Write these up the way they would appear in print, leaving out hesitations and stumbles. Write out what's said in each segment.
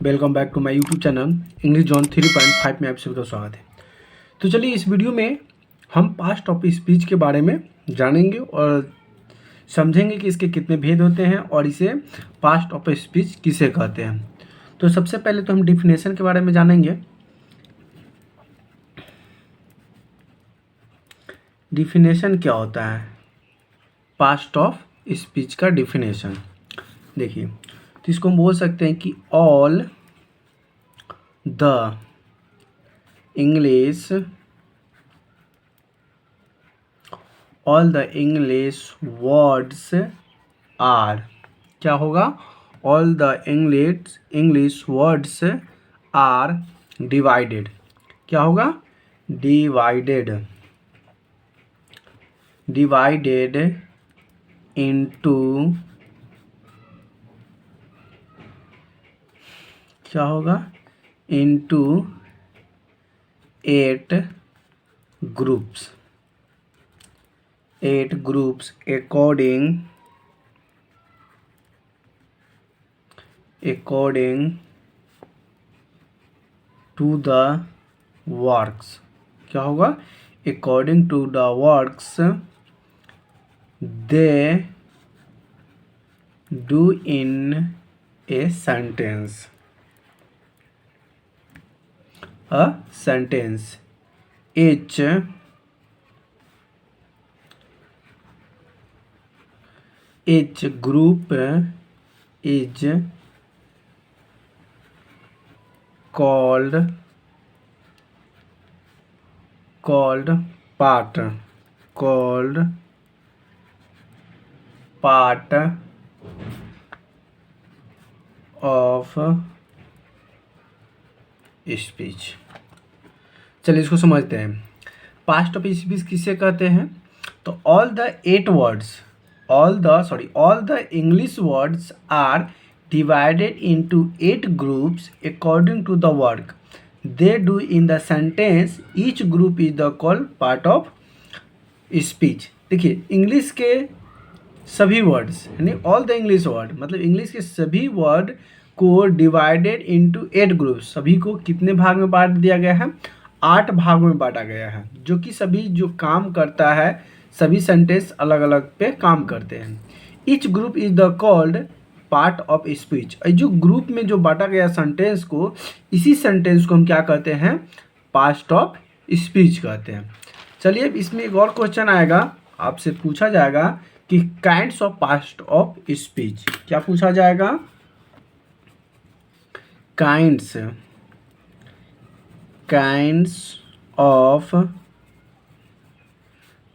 Welcome back to my YouTube channel English जॉन 3.5 में आप सभी का स्वागत है। तो चलिए इस वीडियो में हम पास्ट ऑफ स्पीच के बारे में जानेंगे और समझेंगे कि इसके कितने भेद होते हैं और इसे पास्ट ऑफ स्पीच किसे कहते हैं। तो सबसे पहले तो हम डिफिनेशन के बारे में जानेंगे। डिफिनेशन क्या होता है? पास्ट ऑफ स्पीच का डिफिनेशन देखिए, तो इसको हम बोल सकते हैं कि all the English words are, क्या होगा? All the English words are divided, क्या होगा? डिवाइडेड इनटू, क्या होगा? Into 8 groups according to the works, क्या होगा? according to the works they do in a sentence. Each group is called part of speech. चलिए इसको समझते हैं। पास्ट ऑफ स्पीच किसे कहते हैं? तो all the English words are divided into 8 groups according to the work they do in the sentence. Each group is the called part of speech. देखिए, English के सभी वर्ड्स यानी ऑल द इंग्लिश वर्ड मतलब English के सभी word को divided into 8 groups, सभी को कितने भाग में बांट दिया गया है? 8 भागों में बांटा गया है, जो कि सभी जो काम करता है, सभी सेंटेंस अलग अलग पे काम करते हैं। Each group is the called part of speech. जो ग्रुप में जो बांटा गया सेंटेंस को, इसी सेंटेंस को हम क्या कहते हैं? पास्ट ऑफ स्पीच कहते हैं। चलिए अब इसमें एक और क्वेश्चन आएगा, आपसे पूछा जाएगा कि kinds of past of speech. क्या पूछा जाएगा? Kinds of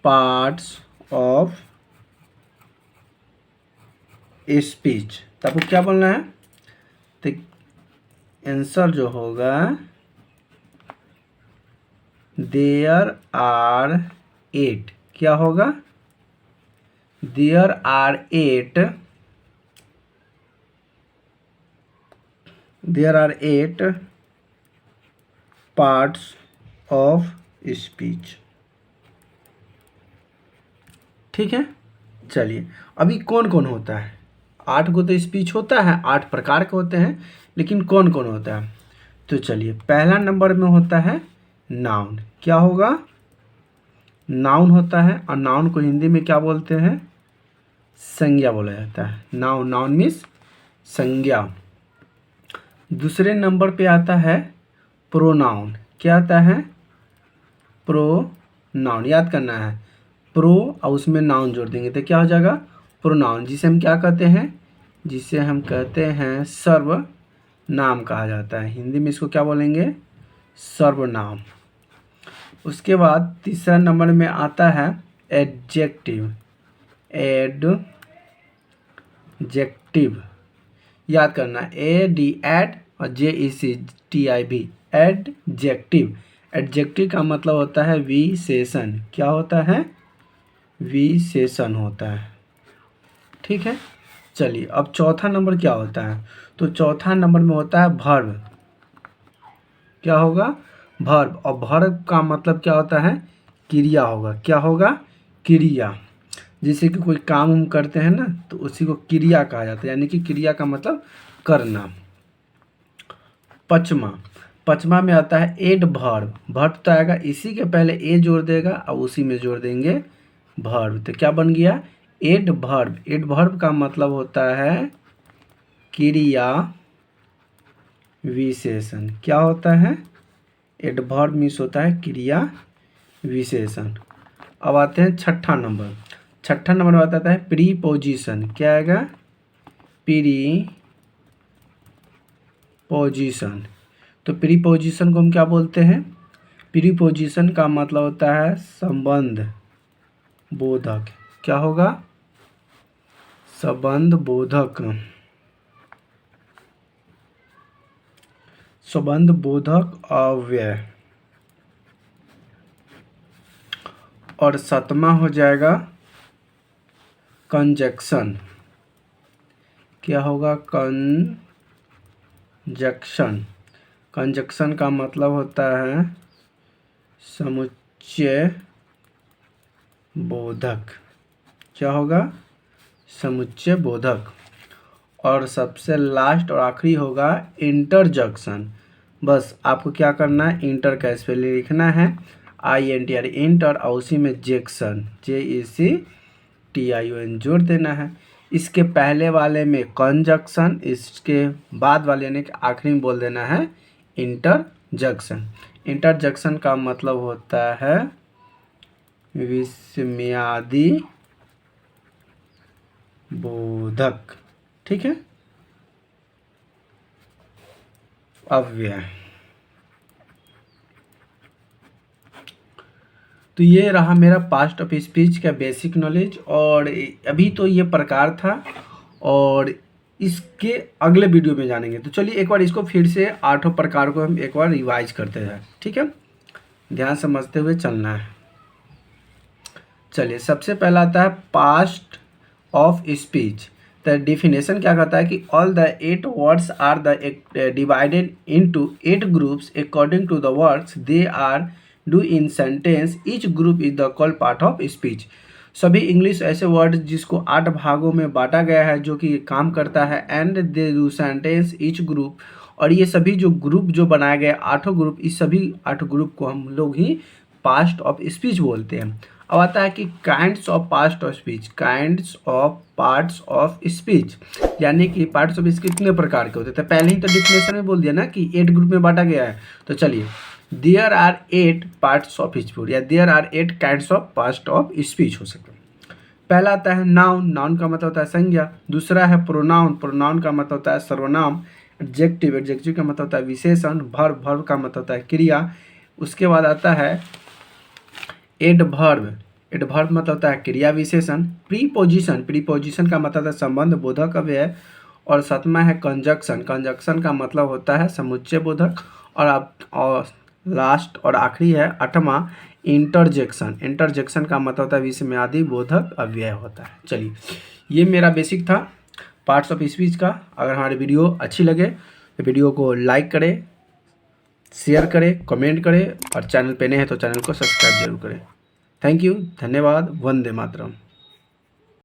parts of speech. तो आपको क्या बोलना है? तो आंसर जो होगा, देयर आर 8, क्या होगा? There are 8 parts of speech. ठीक है, चलिए अभी कौन कौन होता है? 8 को तो स्पीच होता है, 8 प्रकार के होते हैं, लेकिन कौन कौन होता है? तो चलिए, पहला नंबर में होता है नाउन। क्या होगा? नाउन होता है, और नाउन को हिंदी में क्या बोलते हैं? संज्ञा बोला जाता है। नाउन मीन्स संज्ञा। दूसरे नंबर पे आता है प्रोनाउन। क्या आता है? प्रोनाउन, याद करना है। प्रो और उसमें नाउन जोड़ देंगे तो क्या हो जाएगा? प्रोनाउन, जिसे हम क्या कहते हैं? जिसे हम कहते हैं सर्वनाम कहा जाता है। हिंदी में इसको क्या बोलेंगे? सर्वनाम। उसके बाद तीसरा नंबर में आता है एडजेक्टिव। याद करना, एड और JECTIV, एडजेक्टिव। एडजेक्टिव का मतलब होता है विशेषण। क्या होता है? विशेषण होता है। ठीक है, चलिए अब चौथा नंबर क्या होता है? तो चौथा नंबर में होता है वर्ब। क्या होगा? वर्ब। और वर्ब का मतलब क्या होता है? क्रिया होगा। क्या होगा? क्रिया। जैसे कि कोई काम हम करते हैं ना, तो उसी को क्रिया कहा जाता है, यानी कि क्रिया का मतलब करना। पचमा, पचमा में आता है एडवर्ब, वर्ब तो आएगा इसी के पहले ए जोड़ देगा और उसी में जोड़ देंगे वर्ब, तो क्या बन गया एडवर्ब। एडवर्ब का मतलब होता है क्रिया विशेषण। क्या होता है एडवर्ब मीन्स होता है क्रिया विशेषण। अब आते हैं छठा नंबर। छठा नंबर में आता है प्रीपोजिशन। क्या आएगा प्रीपोजिशन। तो प्रीपोजिशन को हम क्या बोलते हैं, प्रीपोजिशन का मतलब होता है संबंध बोधक। क्या होगा संबंध बोधक, संबंध बोधक अव्यय। और सातवां हो जाएगा कंजक्शन। क्या होगा कंजक्शन। कंजक्शन का मतलब होता है समुच्चय बोधक। क्या होगा समुच्चय बोधक। और सबसे लास्ट और आखिरी होगा इंटरजक्शन। बस आपको क्या करना है इंटर का स्पेलिंग लिखना है INTR इंटर और उसी में जेक्शन JECTION जोड़ देना है। इसके पहले वाले में कंजक्शन, इसके बाद वाले यानी कि आखिरी में बोल देना है इंटरजक्शन। इंटरजक्शन का मतलब होता है विस्मयादि बोधक। ठीक है अव्यय। तो ये रहा मेरा पास्ट ऑफ स्पीच का बेसिक नॉलेज। और अभी तो ये प्रकार था और इसके अगले वीडियो में जानेंगे। तो चलिए एक बार इसको फिर से 8 प्रकार को हम एक बार रिवाइज करते हैं। ठीक है ध्यान समझते हुए चलना है। चलिए सबसे पहला आता है parts of speech. The definition क्या कहता है कि all the 8 words are the divided into 8 groups according to the words they are do in sentence. Each group is the called part of speech. सभी इंग्लिश ऐसे word जिसको 8 भागों में बांटा गया है जो कि काम करता है and they do sentence each group. और ये सभी जो ग्रुप जो बनाए गए 8 ग्रुप, इस सभी 8 ग्रुप को हम लोग ही पास्ट ऑफ स्पीच बोलते हैं। अब आता है कि kinds of past of speech, kinds of parts of speech, यानी कि पार्ट्स ऑफ स्पीच कितने प्रकार के होते थे। पहले ही तो डिफिनेशन में बोल दिया ना कि 8 ग्रुप में बांटा गया है। तो चलिए there are 8 parts of speech या there are 8 kinds of past of speech हो सकते हैं। पहला आता है नाउन, नाउन का मतलब होता है संज्ञा। दूसरा है प्रोनाउन, प्रोनाउन का मतलब होता है सर्वनाम। एडजेक्टिव, एडजेक्टिव का मतलब होता है विशेषण। वर्ब, वर्ब का मतलब होता है क्रिया। उसके बाद आता है एडवर्ब, एडवर्ब मतलब होता है क्रिया विशेषण। प्रीपोजिशन, प्रीपोजिशन का मतलब होता है संबंध बोधक अव्यय। और सातवां है कंजक्शन, कंजक्शन का मतलब होता है समुच्चय बोधक। और लास्ट और आखिरी है आठवां इंटरजेक्शन, इंटरजेक्शन का मतलब होता है विस्मयादि बोधक अव्यय होता है। चलिए ये मेरा बेसिक था पार्ट्स ऑफ स्पीच का। अगर हमारी वीडियो अच्छी लगे तो वीडियो को लाइक करें, शेयर करें, कमेंट करें और चैनल पे नए हैं तो चैनल को सब्सक्राइब जरूर करें। थैंक यू, धन्यवाद, वंदे मातरम।